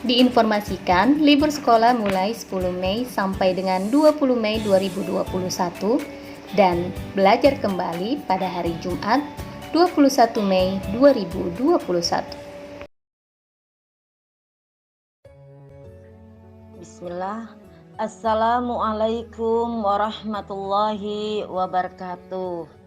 Diinformasikan, libur sekolah mulai 10 Mei sampai dengan 20 Mei 2021 dan belajar kembali pada hari Jumat 21 Mei 2021. Bismillah. Assalamualaikum warahmatullahi wabarakatuh.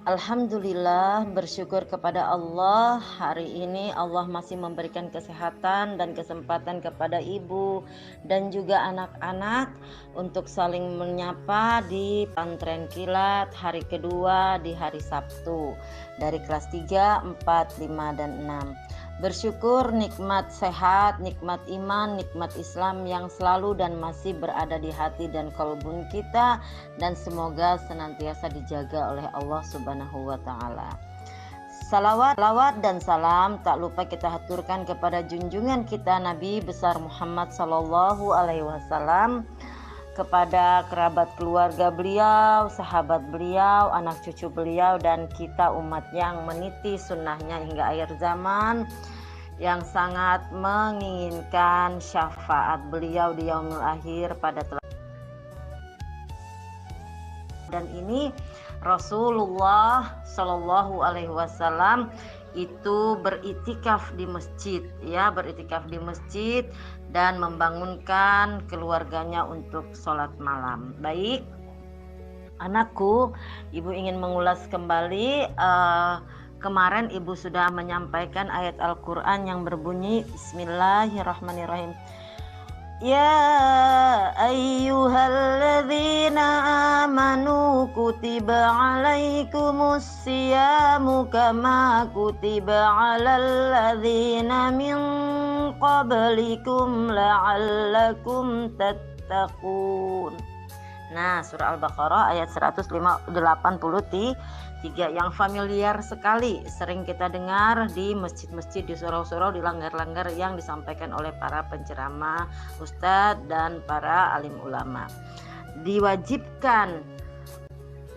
Alhamdulillah, bersyukur kepada Allah. Hari ini Allah masih memberikan kesehatan dan kesempatan kepada ibu dan juga anak-anak untuk saling menyapa di Pesantren Kilat hari kedua di hari Sabtu dari kelas 3, 4, 5, dan 6. Bersyukur nikmat sehat, nikmat iman, nikmat Islam yang selalu dan masih berada di hati dan kalbun kita, dan semoga senantiasa dijaga oleh Allah Subhanahu wa Ta'ala. Salawat dan salam tak lupa kita haturkan kepada junjungan kita Nabi besar Muhammad Sallallahu Alaihi Wasallam, kepada kerabat keluarga beliau, sahabat beliau, anak cucu beliau, dan kita umat yang meniti sunnahnya hingga akhir zaman, yang sangat menginginkan syafaat beliau di yaumul akhir pada dan ini Rasulullah Shallallahu Alaihi Wasallam itu beritikaf di masjid, ya, beritikaf di masjid dan membangunkan keluarganya untuk sholat malam. Baik, anakku, ibu ingin mengulas kembali. Kemarin ibu sudah menyampaikan ayat Al-Quran yang berbunyi Bismillahirrahmanirrahim. Ya ayyuhalladzina amanu kutiba alaikumus siyamu kama kutiba alal ladzina min qablikum la'allakum tattaqun. Nah, surah Al-Baqarah ayat 183 yang familiar sekali, sering kita dengar di masjid-masjid, di surau-surau, di langgar-langgar yang disampaikan oleh para penceramah, ustadz, dan para alim ulama. Diwajibkan,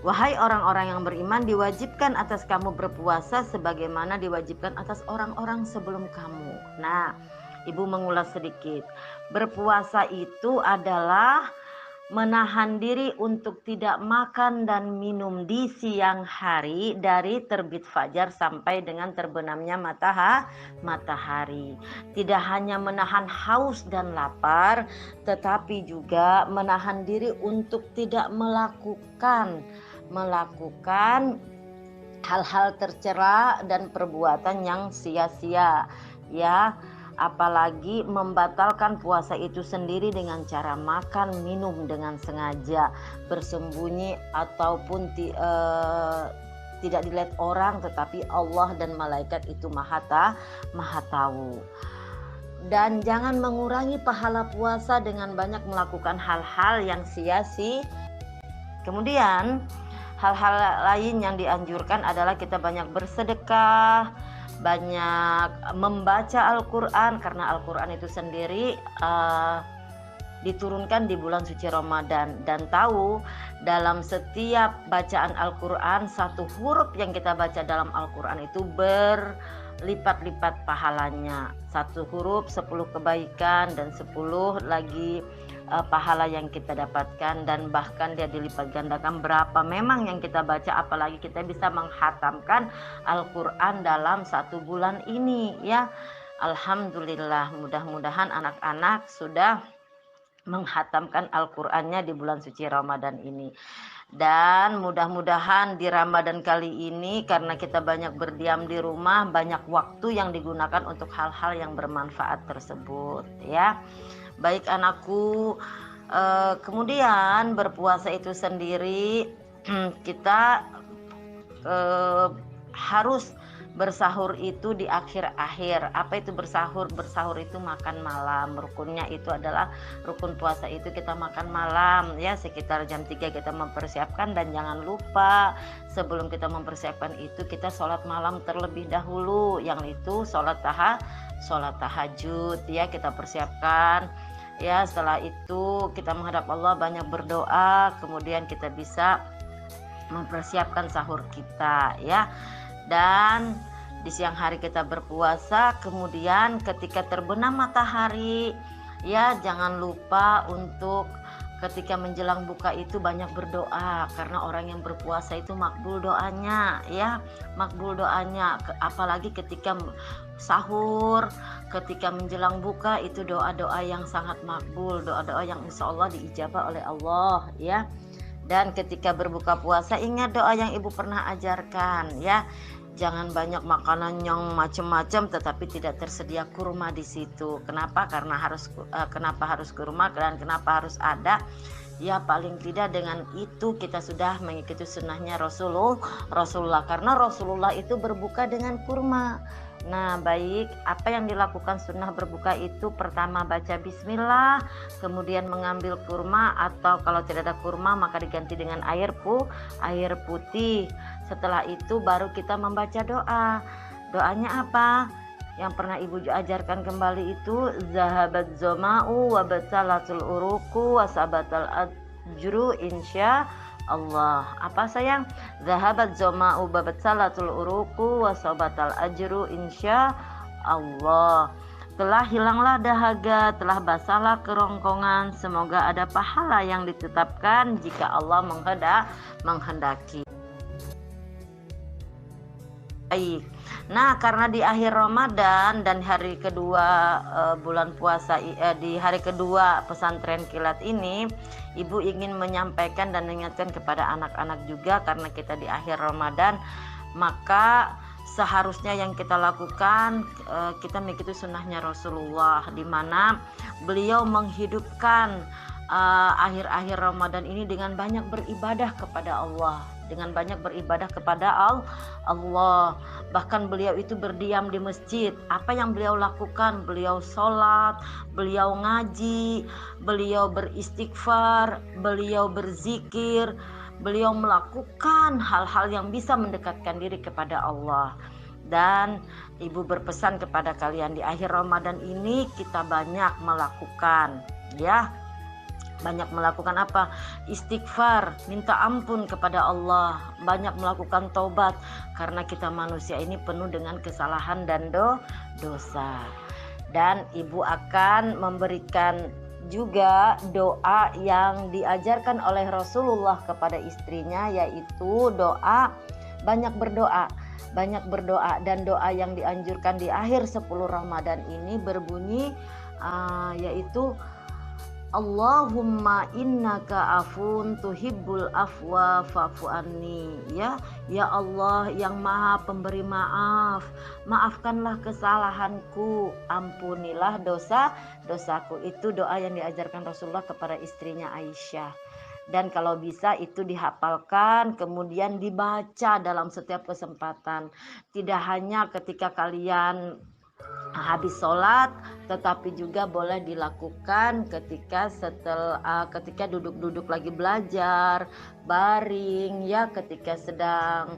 wahai orang-orang yang beriman, diwajibkan atas kamu berpuasa sebagaimana diwajibkan atas orang-orang sebelum kamu. Nah, ibu mengulas sedikit. Berpuasa itu adalah menahan diri untuk tidak makan dan minum di siang hari dari terbit fajar sampai dengan terbenamnya matahari. Tidak hanya menahan haus dan lapar, tetapi juga menahan diri untuk tidak melakukan hal-hal tercela dan perbuatan yang sia-sia, ya. Apalagi membatalkan puasa itu sendiri dengan cara makan minum dengan sengaja, bersembunyi ataupun tidak dilihat orang, tetapi Allah dan malaikat itu maha tahu. Dan jangan mengurangi pahala puasa dengan banyak melakukan hal-hal yang sia-sia. Kemudian hal-hal lain yang dianjurkan adalah kita banyak bersedekah, banyak membaca Al-Quran, karena Al-Quran itu sendiri diturunkan di bulan suci Ramadan, dan tahu dalam setiap bacaan Al-Quran, satu huruf yang kita baca dalam Al-Quran itu berlipat-lipat pahalanya. Satu huruf 10 kebaikan dan 10 lagi pahala yang kita dapatkan, dan bahkan dia dilipat gandakan berapa memang yang kita baca, apalagi kita bisa menghatamkan Al-Quran dalam 1 bulan ini, ya. Alhamdulillah, mudah-mudahan anak-anak sudah menghatamkan Al-Qurannya di bulan suci Ramadan ini. Dan mudah-mudahan di Ramadan kali ini, karena kita banyak berdiam di rumah, banyak waktu yang digunakan untuk hal-hal yang bermanfaat tersebut, ya. Baik anakku, kemudian berpuasa itu sendiri kita harus bersahur itu di akhir-akhir. Apa itu bersahur? Bersahur itu makan malam. Rukunnya itu adalah, rukun puasa itu kita makan malam, ya, sekitar jam 3 kita mempersiapkan. Dan jangan lupa sebelum kita mempersiapkan itu kita sholat malam terlebih dahulu, yang itu sholat tahajud, ya, kita persiapkan, ya. Setelah itu kita menghadap Allah, banyak berdoa, kemudian kita bisa mempersiapkan sahur kita, ya. Dan di siang hari kita berpuasa, kemudian ketika terbenam matahari ya jangan lupa untuk ketika menjelang buka itu banyak berdoa, karena orang yang berpuasa itu makbul doanya ya, makbul doanya. Apalagi ketika sahur, ketika menjelang buka itu doa-doa yang sangat makbul, doa-doa yang insya Allah diijabah oleh Allah ya. Dan ketika berbuka puasa ingat doa yang ibu pernah ajarkan ya. Jangan banyak makanan yang macam-macam tetapi tidak tersedia kurma di situ. Kenapa? Karena kenapa harus kurma dan kenapa harus ada? Ya paling tidak dengan itu kita sudah mengikuti sunnahnya Rasulullah, karena Rasulullah itu berbuka dengan kurma. Nah baik, apa yang dilakukan sunnah berbuka itu pertama baca bismillah, kemudian mengambil kurma, atau kalau tidak ada kurma maka diganti dengan air putih. Setelah itu baru kita membaca doa. Doanya apa? Yang pernah ibu ajarkan kembali itu zahabat zama'u wa batalatul uruku wa sabatal ajru insya Allah. Apa sayang? Zahabat zama'u wa batalatul uruku wa sabatal ajru insya Allah. Telah hilanglah dahaga, telah basahlah kerongkongan, semoga ada pahala yang ditetapkan jika Allah menghendaki. Baik. Nah, karena di akhir Ramadan dan hari kedua bulan puasa, di hari kedua pesantren kilat ini, ibu ingin menyampaikan dan mengingatkan kepada anak-anak juga, karena kita di akhir Ramadan, maka seharusnya yang kita lakukan kita mengikuti sunnahnya Rasulullah, di mana beliau menghidupkan akhir-akhir Ramadan ini dengan banyak beribadah kepada Allah, dengan banyak beribadah kepada Allah. Bahkan beliau itu berdiam di masjid. Apa yang beliau lakukan? Beliau sholat, beliau ngaji, beliau beristighfar, beliau berzikir, beliau melakukan hal-hal yang bisa mendekatkan diri kepada Allah. Dan ibu berpesan kepada kalian, di akhir Ramadan ini kita banyak melakukan ya, banyak melakukan apa? Istighfar, minta ampun kepada Allah, banyak melakukan taubat, karena kita manusia ini penuh dengan kesalahan dan dosa. Dan ibu akan memberikan juga doa yang diajarkan oleh Rasulullah kepada istrinya, yaitu doa banyak berdoa. Dan doa yang dianjurkan di akhir 10 Ramadan ini berbunyi yaitu Allahumma innaka afun tuhibbul afwa fa'fu anni. Ya Allah yang maha pemberi maaf, maafkanlah kesalahanku, ampunilah dosaku. Itu doa yang diajarkan Rasulullah kepada istrinya Aisyah. Dan kalau bisa itu dihafalkan, kemudian dibaca dalam setiap kesempatan. Tidak hanya ketika kalian habis sholat, tetapi juga boleh dilakukan ketika duduk-duduk lagi belajar, baring ya, ketika sedang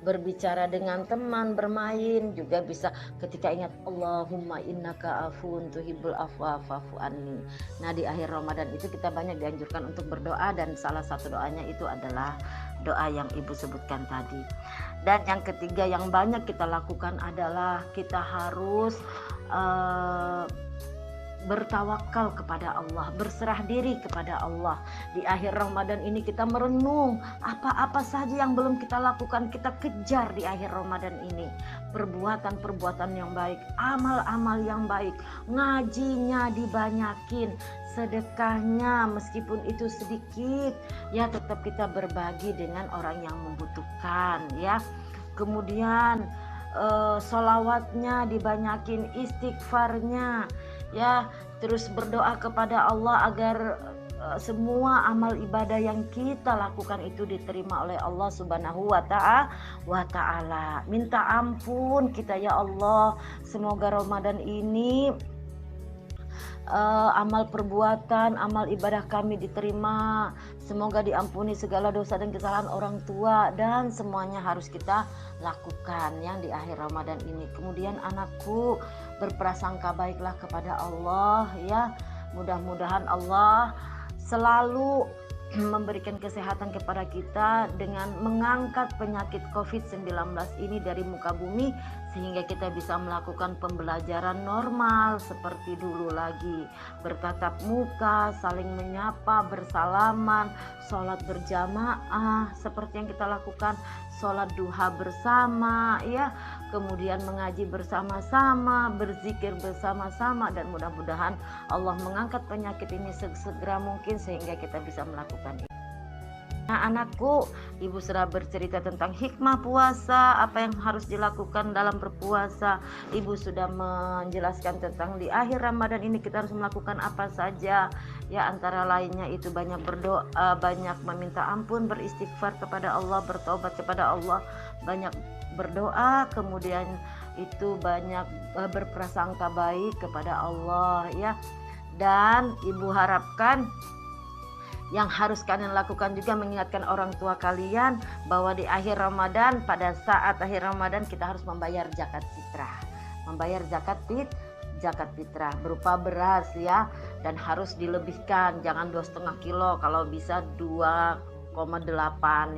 berbicara dengan teman, bermain juga bisa, ketika ingat Allahumma innaka afun tuhibbul afwa fa'fu anni. Nah di akhir Ramadan itu kita banyak dianjurkan untuk berdoa, dan salah satu doanya itu adalah doa yang ibu sebutkan tadi. Dan yang ketiga yang banyak kita lakukan adalah kita harus bertawakal kepada Allah, berserah diri kepada Allah. Di akhir Ramadan ini kita merenung apa-apa saja yang belum kita lakukan, kita kejar di akhir Ramadan ini. Perbuatan-perbuatan yang baik, amal-amal yang baik, ngajinya dibanyakin, sedekahnya meskipun itu sedikit ya tetap kita berbagi dengan orang yang membutuhkan ya. Kemudian sholawatnya dibanyakin, istighfarnya ya, terus berdoa kepada Allah agar semua amal ibadah yang kita lakukan itu diterima oleh Allah Subhanahu wa ta'ala. Minta ampun kita ya Allah, semoga Ramadan ini amal perbuatan, amal ibadah kami diterima, semoga diampuni segala dosa dan kesalahan orang tua, dan semuanya harus kita lakukan yang di akhir Ramadan ini. Kemudian anakku, berprasangka baiklah kepada Allah ya, mudah-mudahan Allah selalu memberikan kesehatan kepada kita dengan mengangkat penyakit COVID-19 ini dari muka bumi, sehingga kita bisa melakukan pembelajaran normal seperti dulu lagi, bertatap muka, saling menyapa, bersalaman, sholat berjamaah seperti yang kita lakukan, sholat duha bersama, ya, kemudian mengaji bersama-sama, berzikir bersama-sama, dan mudah-mudahan Allah mengangkat penyakit ini segera mungkin sehingga kita bisa melakukan itu. Nah, anakku, ibu sudah bercerita tentang hikmah puasa, apa yang harus dilakukan dalam berpuasa. Ibu sudah menjelaskan tentang di akhir Ramadan ini kita harus melakukan apa saja. Ya, antara lainnya itu banyak berdoa, banyak meminta ampun, beristighfar kepada Allah, bertobat kepada Allah, banyak berdoa, kemudian itu banyak berprasangka baik kepada Allah, ya. Dan ibu harapkan yang harus kalian lakukan juga mengingatkan orang tua kalian bahwa di akhir Ramadan, pada saat akhir Ramadan kita harus membayar zakat fitrah. Membayar zakat fitrah berupa beras, ya, dan harus dilebihkan, jangan 2,5 kilo, kalau bisa 2,8,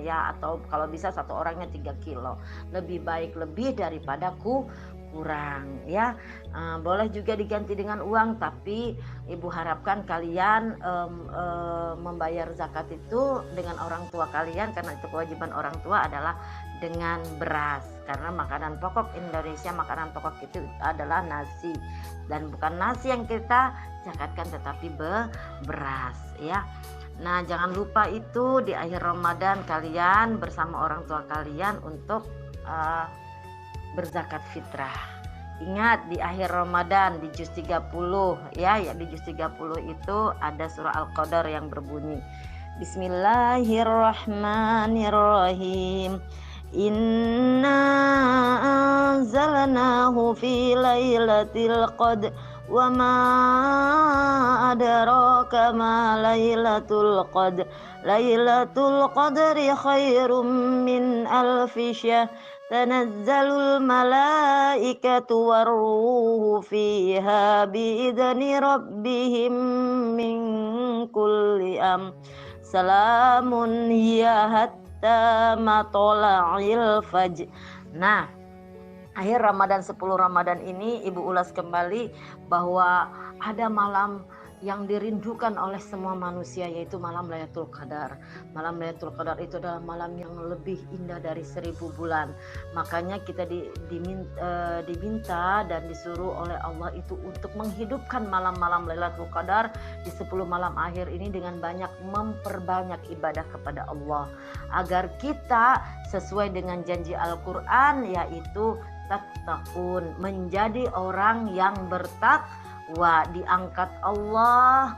ya, atau kalau bisa satu orangnya 3 kilo. Lebih baik lebih daripada kurang, ya. Boleh juga diganti dengan uang, tapi ibu harapkan kalian membayar zakat itu dengan orang tua kalian, karena itu kewajiban orang tua adalah dengan beras, karena makanan pokok Indonesia, makanan pokok itu adalah nasi, dan bukan nasi yang kita zakatkan tetapi beras, ya. Nah, jangan lupa itu di akhir Ramadan kalian bersama orang tua kalian untuk berzakat fitrah. Ingat, di akhir Ramadan di juz 30, ya, di juz 30 itu ada surah Al-Qadar yang berbunyi Bismillahirrahmanirrahim. Inna anzalnahu fi lailatul qadr wa ma adraka ma lailatul qadr. Lailatul qadri khairum min alfi syahr. Tanazzalul malaikatu warruhu fiha biidzni rabbihim min kulli salamun hiya hatta matla'il fajr. Nah, akhir Ramadan 10 Ramadan ini ibu ulas kembali bahwa ada malam yang dirindukan oleh semua manusia, yaitu malam Lailatul Qadar. Malam Lailatul Qadar itu adalah malam yang lebih indah dari 1000 bulan. Makanya kita diminta dan disuruh oleh Allah itu untuk menghidupkan malam-malam Lailatul Qadar di 10 malam akhir ini dengan banyak memperbanyak ibadah kepada Allah, agar kita sesuai dengan janji Al-Quran, yaitu tattaqun, menjadi orang yang bertakwa, diangkat Allah,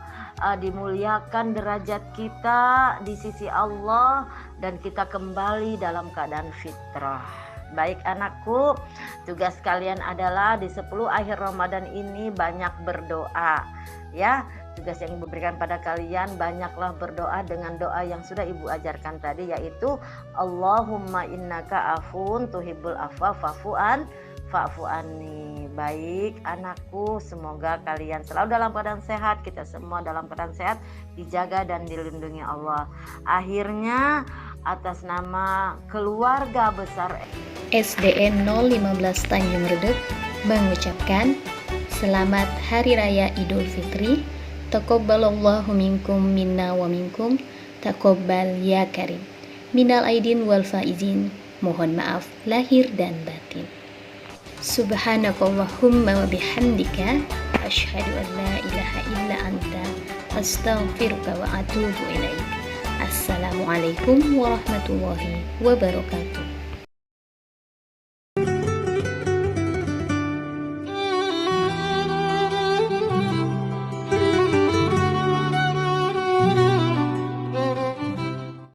dimuliakan derajat kita di sisi Allah, dan kita kembali dalam keadaan fitrah. Baik anakku, tugas kalian adalah di 10 akhir Ramadan ini banyak berdoa, ya. Tugas yang ibu berikan pada kalian, banyaklah berdoa dengan doa yang sudah ibu ajarkan tadi, yaitu Allahumma innaka afun tuhibbul afwa fa'fu anni. Baik anakku, semoga kalian selalu dalam keadaan sehat, kita semua dalam keadaan sehat, dijaga dan dilindungi Allah. Akhirnya atas nama keluarga besar SDN 015 Tanjung Redep mengucapkan Selamat Hari Raya Idul Fitri. Taqabbalallahu minkum minna wa minkum taqabbal ya karim. Minal aidin wal faizin. Mohon maaf lahir dan batin. Subhanakallahumma wa bihamdika asyhadu an la ilaha illa anta astaghfiruka wa atubu ilaik. Assalamualaikum warahmatullahi wabarakatuh.